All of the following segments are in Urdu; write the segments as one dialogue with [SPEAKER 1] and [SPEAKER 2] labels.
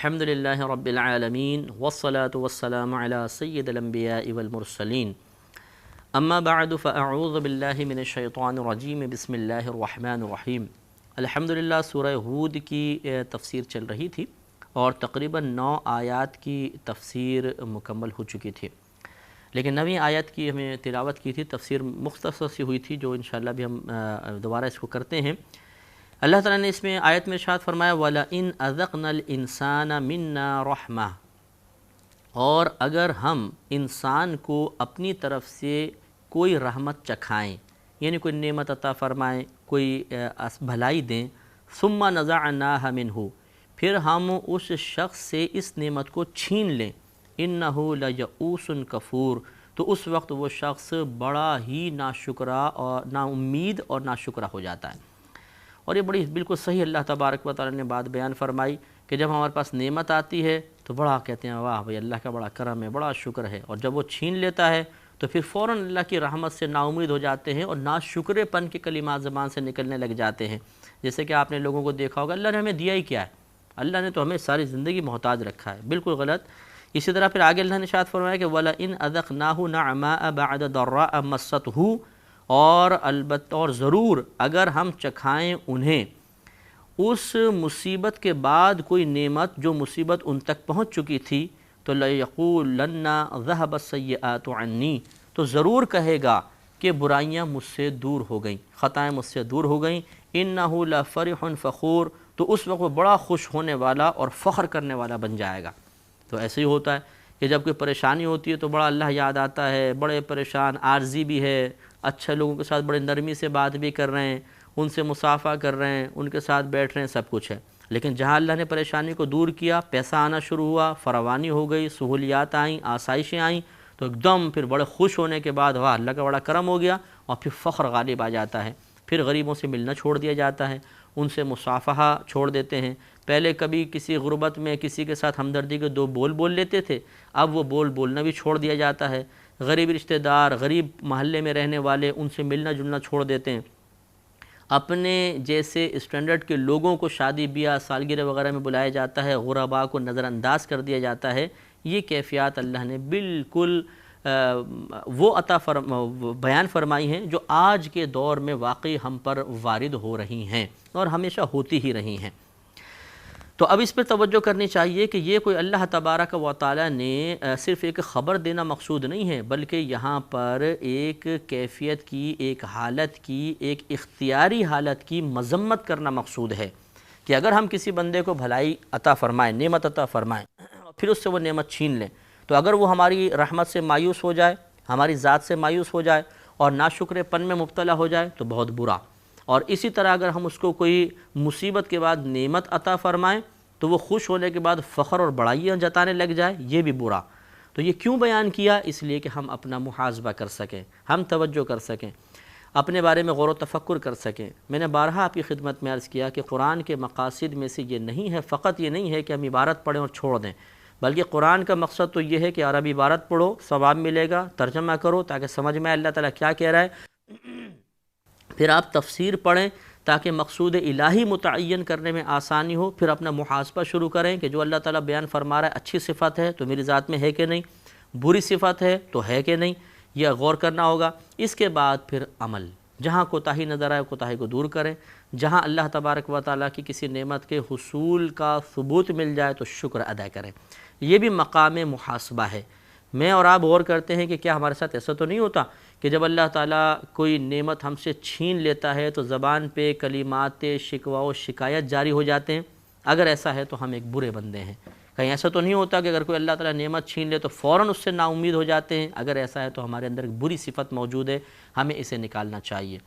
[SPEAKER 1] الحمدللہ رب العالمین والصلاة والسلام علی سید الانبیاء والمرسلین اما بعد فاعوذ باللہ من الشیطان الرجیم بسم اللہ الرحمن الرحیم۔ الحمدللہ سورہ ہود کی تفسیر چل رہی تھی اور تقریباً 9 آیات کی تفسیر مکمل ہو چکی تھی، لیکن 9ویں آیت کی ہمیں تلاوت کی تھی، تفسیر مختصر سی ہوئی تھی جو انشاءاللہ بھی ہم دوبارہ اس کو کرتے ہیں۔ اللہ تعالیٰ نے اس میں آیت میں ارشاد فرمایا وَلَئِنْ أَذَقْنَا الْإِنسَانَ مِنَّا رَحْمَةً، اور اگر ہم انسان کو اپنی طرف سے کوئی رحمت چکھائیں، یعنی کوئی نعمت عطا فرمائیں، کوئی بھلائی دیں، ثُمَّ نَزَعْنَاهَا مِنْهُ، پھر ہم اس شخص سے اس نعمت کو چھین لیں، إِنَّهُ لَيَئُوسٌ كَفُورٌ، تو اس وقت وہ شخص بڑا ہی ناشکرا اور نا امید اور ناشکرا ہو جاتا ہے۔ اور یہ بڑی بالکل صحیح اللہ تبارک و تعالیٰ نے بات بیان فرمائی کہ جب ہمارے پاس نعمت آتی ہے تو بڑا کہتے ہیں واہ بھئی اللہ کا بڑا کرم ہے، بڑا شکر ہے، اور جب وہ چھین لیتا ہے تو پھر فوراً اللہ کی رحمت سے نا امید ہو جاتے ہیں اور ناشکرے پن کے کلمات زبان سے نکلنے لگ جاتے ہیں۔ جیسے کہ آپ نے لوگوں کو دیکھا ہوگا اللہ نے ہمیں دیا ہی کیا ہے، اللہ نے تو ہمیں ساری زندگی محتاج رکھا ہے، بالکل غلط۔ اسی طرح پھر آگے اللہ نے ارشاد فرمایا کہ وَلَئِنْ أَذَقْنَاهُ نَعْمَاءَ بَعْدَ ضَرَّاءَ مَسَّتْهُ، اور ضرور اگر ہم چکھائیں انہیں اس مصیبت کے بعد کوئی نعمت جو مصیبت ان تک پہنچ چکی تھی، تو لَيَقُولَنَّ ذَهَبَ السَّيِّئَاتُ عَنِّي، تو ضرور کہے گا کہ برائیاں مجھ سے دور ہو گئیں، خطائیں مجھ سے دور ہو گئیں۔ إِنَّهُ لَفَرِحٌ فَخُورٌ، تو اس وقت وہ بڑا خوش ہونے والا اور فخر کرنے والا بن جائے گا۔ تو ایسے ہی ہوتا ہے کہ جب کوئی پریشانی ہوتی ہے تو بڑا اللہ یاد آتا ہے، بڑے پریشان، عارضی بھی ہے، اچھے لوگوں کے ساتھ بڑے نرمی سے بات بھی کر رہے ہیں، ان سے مصافحہ کر رہے ہیں، ان کے ساتھ بیٹھ رہے ہیں، سب کچھ ہے، لیکن جہاں اللہ نے پریشانی کو دور کیا، پیسہ آنا شروع ہوا، فراوانی ہو گئی، سہولیات آئیں، آسائشیں آئیں، تو ایک دم پھر بڑے خوش ہونے کے بعد واہ اللہ کا بڑا کرم ہو گیا، اور پھر فخر غالب آ جاتا ہے۔ پھر غریبوں سے ملنا چھوڑ دیا جاتا ہے، ان سے مصافحہ چھوڑ دیتے ہیں۔ پہلے کبھی کسی غربت میں کسی کے ساتھ ہمدردی کے 2 بول بول لیتے تھے، اب وہ بول بولنا بھی چھوڑ دیا جاتا ہے۔ غریب رشتہ دار، غریب محلے میں رہنے والے، ان سے ملنا جلنا چھوڑ دیتے ہیں۔ اپنے جیسے اسٹینڈرڈ کے لوگوں کو شادی بیاہ سالگرہ وغیرہ میں بلایا جاتا ہے، غرباء کو نظر انداز کر دیا جاتا ہے۔ یہ کیفیات اللہ نے بالکل وہ بیان فرمائی ہیں جو آج کے دور میں واقعی ہم پر وارد ہو رہی ہیں اور ہمیشہ ہوتی ہی رہی ہیں۔ تو اب اس پہ توجہ کرنی چاہیے کہ یہ کوئی اللہ تبارک و تعالیٰ نے صرف ایک خبر دینا مقصود نہیں ہے، بلکہ یہاں پر ایک کیفیت کی، ایک حالت کی، ایک اختیاری حالت کی مذمت کرنا مقصود ہے کہ اگر ہم کسی بندے کو بھلائی عطا فرمائیں، نعمت عطا فرمائیں، پھر اس سے وہ نعمت چھین لیں، تو اگر وہ ہماری رحمت سے مایوس ہو جائے، ہماری ذات سے مایوس ہو جائے اور ناشکرے پن میں مبتلا ہو جائے تو بہت برا۔ اور اسی طرح اگر ہم اس کو کوئی مصیبت کے بعد نعمت عطا فرمائیں تو وہ خوش ہونے کے بعد فخر اور بڑائیاں جتانے لگ جائے، یہ بھی برا۔ تو یہ کیوں بیان کیا؟ اس لیے کہ ہم اپنا محاسبہ کر سکیں، ہم توجہ کر سکیں، اپنے بارے میں غور و تفکر کر سکیں۔ میں نے بارہا آپ کی خدمت میں عرض کیا کہ قرآن کے مقاصد میں سے یہ نہیں ہے، فقط یہ نہیں ہے کہ ہم عبارت پڑھیں اور چھوڑ دیں، بلکہ قرآن کا مقصد تو یہ ہے کہ عربی عبارت پڑھو، ثواب ملے گا، ترجمہ کرو تاکہ سمجھ میں آئے اللہ تعالیٰ کیا کہہ رہا ہے، پھر آپ تفسیر پڑھیں تاکہ مقصود الہی متعین کرنے میں آسانی ہو، پھر اپنا محاسبہ شروع کریں کہ جو اللہ تعالیٰ بیان فرما رہا ہے اچھی صفت ہے تو میری ذات میں ہے کہ نہیں، بری صفت ہے تو ہے کہ نہیں، یہ غور کرنا ہوگا۔ اس کے بعد پھر عمل، جہاں کوتاہی نظر آئے کوتاہی کو دور کریں، جہاں اللہ تبارک و تعالیٰ کی کسی نعمت کے حصول کا ثبوت مل جائے تو شکر ادا کریں۔ یہ بھی مقام محاسبہ ہے۔ میں اور آپ غور کرتے ہیں کہ کیا ہمارے ساتھ ایسا تو نہیں ہوتا کہ جب اللہ تعالیٰ کوئی نعمت ہم سے چھین لیتا ہے تو زبان پہ کلمات شکوہ و شکایت جاری ہو جاتے ہیں؟ اگر ایسا ہے تو ہم ایک برے بندے ہیں۔ کہیں ایسا تو نہیں ہوتا کہ اگر کوئی اللہ تعالیٰ نعمت چھین لے تو فوراً اس سے نا امید ہو جاتے ہیں؟ اگر ایسا ہے تو ہمارے اندر ایک بری صفت موجود ہے، ہمیں اسے نکالنا چاہیے۔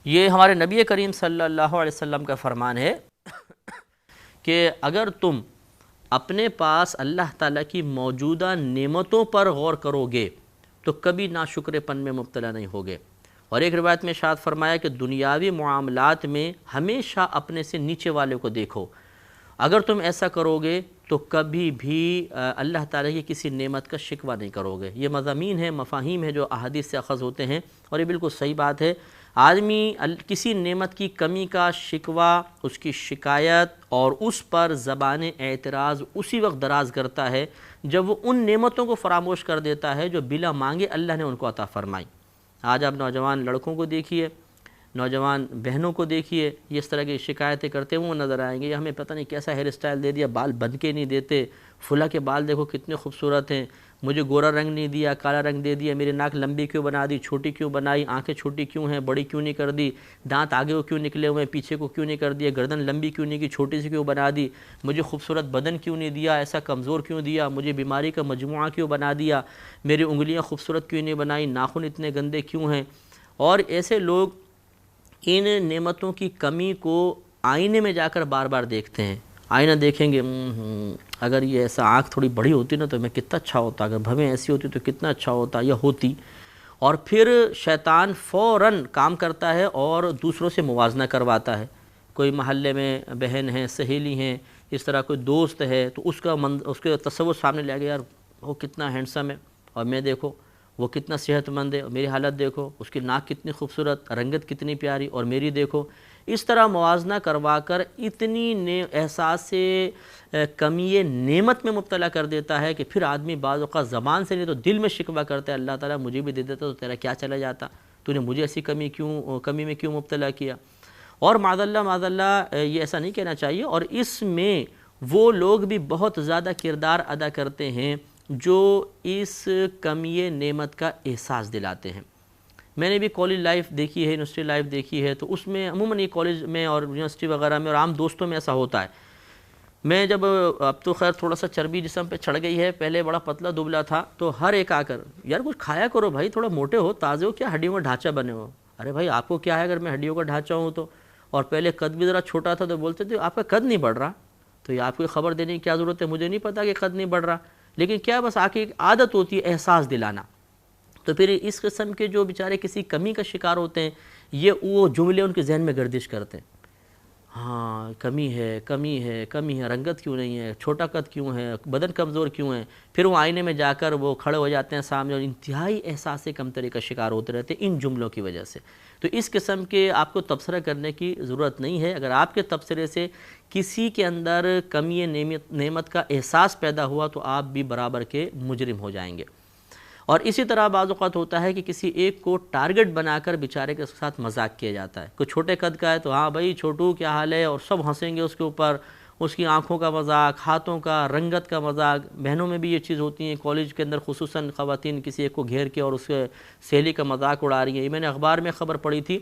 [SPEAKER 1] یہ ہمارے نبی کریم صلی اللہ علیہ وسلم کا فرمان ہے کہ اگر تم اپنے پاس اللہ تعالیٰ کی موجودہ نعمتوں پر غور کرو گے تو کبھی ناشکرے پن میں مبتلا نہیں ہوگے۔ اور ایک روایت میں ارشاد فرمایا کہ دنیاوی معاملات میں ہمیشہ اپنے سے نیچے والے کو دیکھو، اگر تم ایسا کرو گے تو کبھی بھی اللہ تعالیٰ کی کسی نعمت کا شکوہ نہیں کرو گے۔ یہ مضامین ہیں، مفاہیم ہیں جو احادیث سے اخذ ہوتے ہیں، اور یہ بالکل صحیح بات ہے۔ آدمی کسی نعمت کی کمی کا شکوہ، اس کی شکایت اور اس پر زبان اعتراض اسی وقت دراز کرتا ہے جب وہ ان نعمتوں کو فراموش کر دیتا ہے جو بلا مانگے اللہ نے ان کو عطا فرمائی۔ آج آپ نوجوان لڑکوں کو دیکھیے، نوجوان بہنوں کو دیکھیے، یہ اس طرح کی شکایتیں کرتے ہوئے نظر آئیں گے، یہ ہمیں پتہ نہیں کیسا ہیئر اسٹائل دے دیا، بال بند کے نہیں دیتے، فلاں کے بال دیکھو کتنے خوبصورت ہیں، مجھے گورا رنگ نہیں دیا، کالا رنگ دے دیا، میری ناک لمبی کیوں بنا دی، چھوٹی کیوں بنائی، آنکھیں چھوٹی کیوں ہیں، بڑی کیوں نہیں کر دی، دانت آگے کو کیوں نکلے ہوئے ہیں، پیچھے کو کیوں نہیں کر دیا، گردن لمبی کیوں نہیں کی، چھوٹی سی کیوں بنا دی، مجھے خوبصورت بدن کیوں نہیں دیا، ایسا کمزور کیوں دیا، مجھے بیماری کا مجموعہ کیوں بنا دیا، میری انگلیاں خوبصورت کیوں نہیں بنائی، ناخن اتنے گندے کیوں ہیں۔ اور ایسے لوگ ان نعمتوں کی کمی کو آئینے میں جا کر بار بار دیکھتے ہیں، آئینہ دیکھیں گے، اگر یہ ایسا آنکھ تھوڑی بڑی ہوتی نا تو میں کتنا اچھا ہوتا، اگر بھویں ایسی ہوتی تو کتنا اچھا ہوتا یا ہوتی۔ اور پھر شیطان فوراً کام کرتا ہے اور دوسروں سے موازنہ کرواتا ہے۔ کوئی محلے میں بہن ہیں، سہیلی ہیں، اس طرح کوئی دوست ہے تو اس کے تصور سامنے لے گیا، یار وہ کتنا ہینڈسم ہے اور میں دیکھو وہ کتنا صحت مند ہے، میری حالت دیکھو، اس کی ناک کتنی خوبصورت، رنگت کتنی پیاری اور میری دیکھو۔ اس طرح موازنہ کروا کر اتنی احساس کمی نعمت میں مبتلا کر دیتا ہے کہ پھر آدمی بعض اوقات زبان سے نہیں تو دل میں شکوہ کرتا ہے، اللہ تعالیٰ مجھے بھی دے دیتا تو تیرا کیا چلا جاتا، تو نے مجھے ایسی کمی میں کیوں مبتلا کیا۔ اور معاذ اللہ یہ ایسا نہیں کہنا چاہیے، اور اس میں وہ لوگ بھی بہت زیادہ کردار ادا کرتے ہیں جو اس کمی نعمت کا احساس دلاتے ہیں۔ میں نے بھی کالج لائف دیکھی ہے، یونیورسٹی لائف دیکھی ہے، تو اس میں عموماً یہ کالج میں اور یونیورسٹی وغیرہ میں اور عام دوستوں میں ایسا ہوتا ہے۔ میں جب اب تو خیر تھوڑا سا چربی جسم پہ چڑھ گئی ہے، پہلے بڑا پتلا دبلا تھا، تو ہر ایک آ کر یار کچھ کھایا کرو بھائی، تھوڑا موٹے ہو، تازے ہو، کیا ہڈیوں کا ڈھانچہ بنے ہو۔ ارے بھائی آپ کو کیا ہے اگر میں ہڈیوں کا ڈھانچہ ہوں تو، اور پہلے قد بھی ذرا چھوٹا تھا تو بولتے تھے آپ کا قد نہیں بڑھ رہا، تو یہ آپ کو خبر دینے کی کیا ضرورت ہے، مجھے نہیں پتا کہ قد نہیں بڑھ رہا، لیکن کیا بس آ کے ایک عادت ہوتی ہے احساس دلانا۔ تو پھر اس قسم کے جو بیچارے کسی کمی کا شکار ہوتے ہیں، یہ وہ جملے ان کے ذہن میں گردش کرتے ہیں، ہاں کمی ہے، رنگت کیوں نہیں ہے، چھوٹا قد کیوں ہے، بدن کمزور کیوں ہے۔ پھر وہ آئینے میں جا کر وہ کھڑے ہو جاتے ہیں سامنے اور انتہائی احساس کمتری کا شکار ہوتے رہتے ہیں ان جملوں کی وجہ سے۔ تو اس قسم کے آپ کو تبصرہ کرنے کی ضرورت نہیں ہے۔ اگر آپ کے تبصرے سے کسی کے اندر کمی نعمت کا احساس پیدا ہوا تو آپ بھی برابر کے مجرم ہو جائیں گے۔ اور اسی طرح بعض اوقات ہوتا ہے کہ کسی ایک کو ٹارگٹ بنا کر بیچارے کے ساتھ مذاق کیا جاتا ہے۔ کوئی چھوٹے قد کا ہے تو ہاں بھائی چھوٹو کیا حال ہے، اور سب ہنسیں گے اس کے اوپر، اس کی آنکھوں کا مذاق، ہاتھوں کا، رنگت کا مذاق۔ بہنوں میں بھی یہ چیز ہوتی ہیں، کالج کے اندر خصوصاً خواتین کسی ایک کو گھیر کے اور اس کے سہیلی کا مذاق اڑا رہی ہیں۔ یہ میں نے اخبار میں خبر پڑھی تھی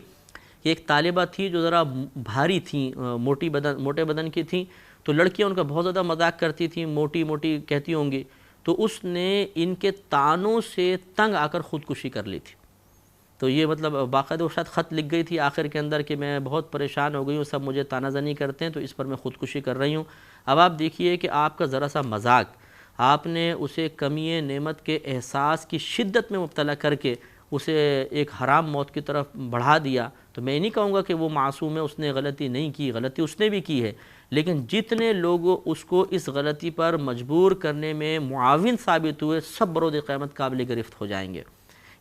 [SPEAKER 1] کہ ایک طالبہ تھی جو ذرا بھاری تھیں، موٹے بدن کی تھیں، تو لڑکیاں ان کا بہت زیادہ مذاق کرتی تھیں، موٹی کہتی ہوں گی، تو اس نے ان کے تانوں سے تنگ آ کر خودکشی کر لی تھی۔ تو یہ مطلب باقاعدہ وہ شاید خط لکھ گئی تھی آخر کے اندر کہ میں بہت پریشان ہو گئی ہوں، سب مجھے تانہ زنی کرتے ہیں تو اس پر میں خودکشی کر رہی ہوں۔ اب آپ دیکھیے کہ آپ کا ذرا سا مذاق، آپ نے اسے کمی نعمت کے احساس کی شدت میں مبتلا کر کے اسے ایک حرام موت کی طرف بڑھا دیا۔ تو میں نہیں کہوں گا کہ وہ معصوم ہے، اس نے غلطی نہیں کی، غلطی اس نے بھی کی ہے، لیکن جتنے لوگ اس کو اس غلطی پر مجبور کرنے میں معاون ثابت ہوئے، سب بروز قیامت قابل گرفت ہو جائیں گے۔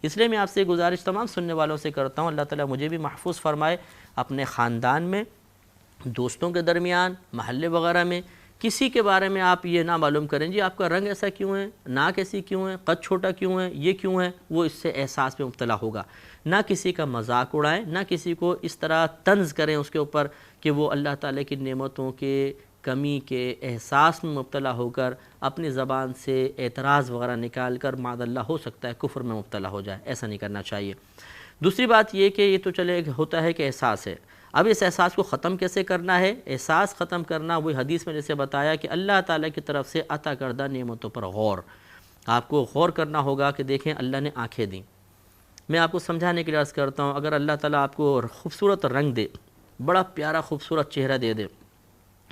[SPEAKER 1] اس لیے میں آپ سے گزارش تمام سننے والوں سے کرتا ہوں، اللہ تعالیٰ مجھے بھی محفوظ فرمائے، اپنے خاندان میں، دوستوں کے درمیان، محلے وغیرہ میں کسی کے بارے میں آپ یہ نہ معلوم کریں جی آپ کا رنگ ایسا کیوں ہے، ناک ایسی کیوں ہے، قد چھوٹا کیوں ہے، یہ کیوں ہے، وہ اس سے احساس میں مبتلا ہوگا۔ نہ کسی کا مذاق اڑائیں، نہ کسی کو اس طرح طنز کریں اس کے اوپر کہ وہ اللہ تعالیٰ کی نعمتوں کے کمی کے احساس میں مبتلا ہو کر اپنی زبان سے اعتراض وغیرہ نکال کر معاذ اللہ ہو سکتا ہے کفر میں مبتلا ہو جائے، ایسا نہیں کرنا چاہیے۔ دوسری بات یہ کہ یہ تو چلے ہوتا ہے کہ احساس ہے، اب اس احساس کو ختم کیسے کرنا ہے؟ احساس ختم کرنا وہی حدیث میں جیسے بتایا کہ اللہ تعالیٰ کی طرف سے عطا کردہ نعمتوں پر غور، آپ کو غور کرنا ہوگا کہ دیکھیں اللہ نے آنکھیں دیں، میں آپ کو سمجھانے کے لیے عرض کرتا ہوں، اگر اللہ تعالیٰ آپ کو خوبصورت رنگ دے، بڑا پیارا خوبصورت چہرہ دے دے،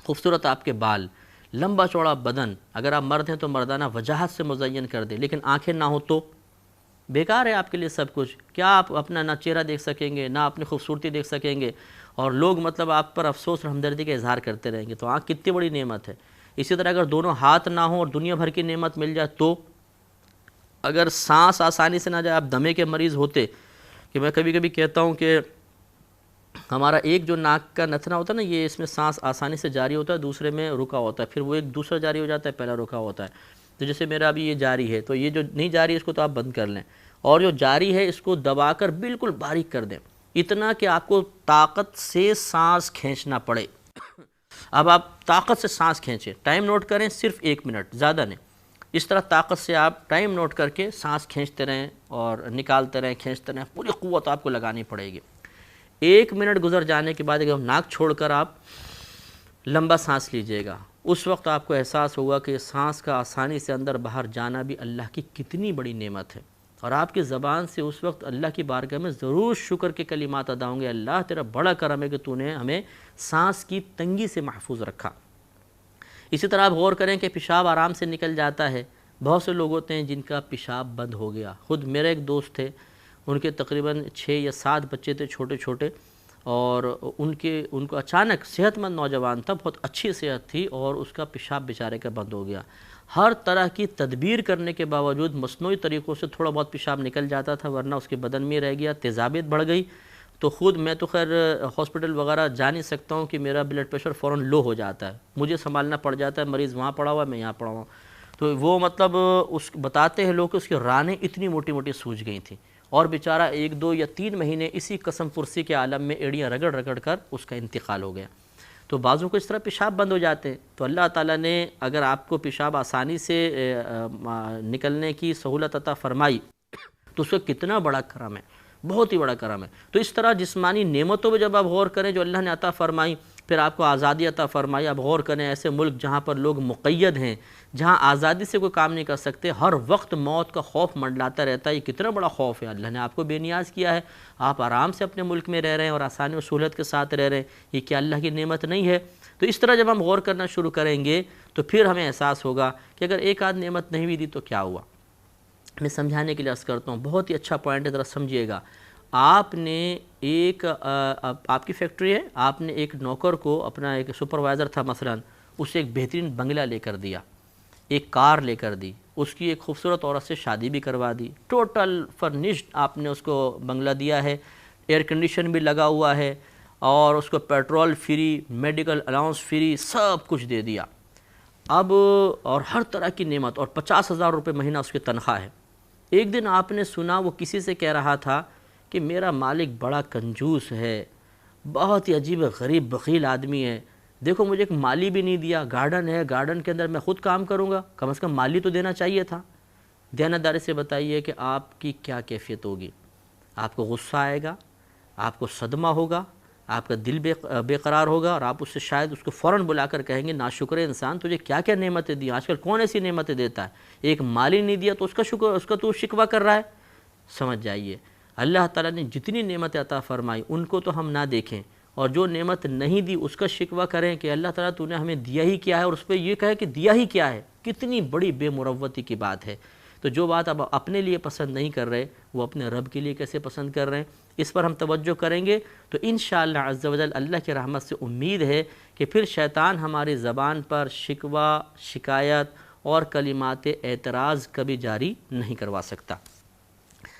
[SPEAKER 1] خوبصورت آپ کے بال، لمبا چوڑا بدن، اگر آپ مرد ہیں تو مردانہ وجاہت سے مزین کر دے، لیکن آنکھیں نہ ہو تو بیکار ہے آپ کے لیے سب کچھ۔ کیا آپ اپنا نہ چہرہ دیکھ سکیں گے، نہ اپنی خوبصورتی دیکھ سکیں گے، اور لوگ مطلب آپ پر افسوس اور ہمدردی کا اظہار کرتے رہیں گے، تو آنکھ کتنی بڑی نعمت ہے۔ اسی طرح اگر دونوں ہاتھ نہ ہوں اور دنیا بھر کی نعمت مل جائے تو، اگر سانس آسانی سے نہ جائے، آپ دمے کے مریض ہوتے، کہ میں کبھی کبھی کہتا ہوں کہ ہمارا ایک جو ناک کا نتنا ہوتا ہے نا، یہ اس میں سانس آسانی سے جاری ہوتا ہے، دوسرے میں رکا ہوتا ہے، پھر وہ ایک دوسرا جاری ہو جاتا ہے، پہلا رکا ہوتا ہے. تو جیسے میرا ابھی یہ جاری ہے، تو یہ جو نہیں جاری ہے اس کو تو آپ بند کر لیں، اور جو جاری ہے اس کو دبا کر بالکل باریک کر دیں، اتنا کہ آپ کو طاقت سے سانس کھینچنا پڑے. اب آپ طاقت سے سانس کھینچیں، ٹائم نوٹ کریں، صرف 1 منٹ، زیادہ نہیں. اس طرح طاقت سے آپ ٹائم نوٹ کر کے سانس کھینچتے رہیں اور نکالتے رہیں، کھینچتے رہیں، پوری قوت آپ کو لگانی پڑے گی. 1 منٹ گزر جانے کے بعد ایک ناک چھوڑ کر آپ لمبا سانس لیجئے گا. اس وقت آپ کو احساس ہوگا کہ سانس کا آسانی سے اندر باہر جانا بھی اللہ کی کتنی بڑی نعمت ہے، اور آپ کی زبان سے اس وقت اللہ کی بارگاہ میں ضرور شکر کے کلمات ادا ہوں گے. اللہ تیرا بڑا کرم ہے کہ تو نے ہمیں سانس کی تنگی سے محفوظ رکھا. اسی طرح آپ غور کریں کہ پیشاب آرام سے نکل جاتا ہے. بہت سے لوگ ہوتے ہیں جن کا پیشاب بند ہو گیا. خود میرے ایک دوست تھے، ان کے تقریباً 6 یا 7 بچے تھے چھوٹے چھوٹے، اور ان کو اچانک، صحت مند نوجوان تھا، بہت اچھی صحت تھی، اور اس کا پیشاب بیچارے کا بند ہو گیا. ہر طرح کی تدبیر کرنے کے باوجود مصنوعی طریقوں سے تھوڑا بہت پیشاب نکل جاتا تھا، ورنہ اس کے بدن میں رہ گیا، تیزابیت بڑھ گئی. تو خود میں تو خیر ہاسپٹل وغیرہ جا نہیں سکتا ہوں کہ میرا بلڈ پریشر فوراً لو ہو جاتا ہے، مجھے سنبھالنا پڑ جاتا ہے، مریض وہاں پڑا ہوا ہے، میں یہاں پڑا ہوا ہوں. تو وہ مطلب بتاتے ہیں لوگ کہ اس کی رانیں اتنی موٹی موٹی سوج گئی تھیں، اور بیچارہ 1 2 یا 3 مہینے اسی قسم پرسی کے عالم میں ایڑیاں رگڑ رگڑ کر اس کا انتقال ہو گیا. تو بعضوں کو اس طرح پیشاب بند ہو جاتے ہیں. تو اللہ تعالیٰ نے اگر آپ کو پیشاب آسانی سے نکلنے کی سہولت عطا فرمائی تو اس کا کتنا بڑا کرم ہے، بہت ہی بڑا کرم ہے. تو اس طرح جسمانی نعمتوں پہ جب آپ غور کریں جو اللہ نے عطا فرمائی، پھر آپ کو آزادی عطا فرمائی. آپ غور کریں ایسے ملک جہاں پر لوگ مقید ہیں، جہاں آزادی سے کوئی کام نہیں کر سکتے، ہر وقت موت کا خوف منڈلاتا رہتا ہے. یہ کتنا بڑا خوف ہے. اللہ نے آپ کو بے نیاز کیا ہے، آپ آرام سے اپنے ملک میں رہ رہے ہیں اور آسانی و سہولت کے ساتھ رہ رہے ہیں. یہ کیا اللہ کی نعمت نہیں ہے؟ تو اس طرح جب ہم غور کرنا شروع کریں گے تو پھر ہمیں احساس ہوگا کہ اگر ایک آدھ نعمت نہیں بھی دی تو کیا ہوا. میں سمجھانے کے لیے عرض کرتا ہوں، بہت ہی اچھا پوائنٹ ہے، ذرا سمجھیے گا. آپ نے آپ کی فیکٹری ہے، آپ نے ایک نوکر کو، اپنا ایک سپروائزر تھا مثلا، اسے ایک بہترین بنگلہ لے کر دیا، ایک کار لے کر دی، اس کی ایک خوبصورت عورت سے شادی بھی کروا دی، ٹوٹل فرنشڈ آپ نے اس کو بنگلہ دیا ہے، ایئر کنڈیشن بھی لگا ہوا ہے، اور اس کو petrol free, medical allowance free, سب کچھ دے دیا. اب اور ہر طرح کی نعمت، اور 50,000 روپے مہینہ اس کی تنخواہ ہے. ایک دن آپ نے سنا وہ کسی سے کہہ رہا تھا کہ میرا مالک بڑا کنجوس ہے، بہت ہی عجیب غریب بخیل آدمی ہے، دیکھو مجھے ایک مالی بھی نہیں دیا، گارڈن ہے، گارڈن کے اندر میں خود کام کروں گا، کم از کم مالی تو دینا چاہیے تھا. دیانتداری سے بتائیے کہ آپ کی کیا کیفیت ہوگی. آپ کو غصہ آئے گا، آپ کو صدمہ ہوگا، آپ کا دل بے قرار ہوگا، اور آپ اس سے شاید اس کو فوراً بلا کر کہیں گے ناشکر انسان، تجھے کیا کیا نعمتیں دی. آج کل کون ایسی نعمتیں دیتا ہے؟ ایک مالی نہیں دیا تو اس کا تو شکوہ کر رہا ہے. سمجھ جائیے اللہ تعالیٰ نے جتنی نعمتیں عطا فرمائی ان کو تو ہم نہ دیکھیں، اور جو نعمت نہیں دی اس کا شکوہ کریں کہ اللہ تعالیٰ تو نے ہمیں دیا ہی کیا ہے، اور اس پہ یہ کہے کہ دیا ہی کیا ہے. کتنی بڑی بے مروتی کی بات ہے. تو جو بات آپ اپنے لیے پسند نہیں کر رہے وہ اپنے رب کے لیے کیسے پسند کر رہے ہیں، اس پر ہم توجہ کریں گے تو انشاءاللہ عز و جل اللہ کی رحمت سے امید ہے کہ پھر شیطان ہماری زبان پر شکوہ، شکایت اور کلمات اعتراض کبھی جاری نہیں کروا سکتا.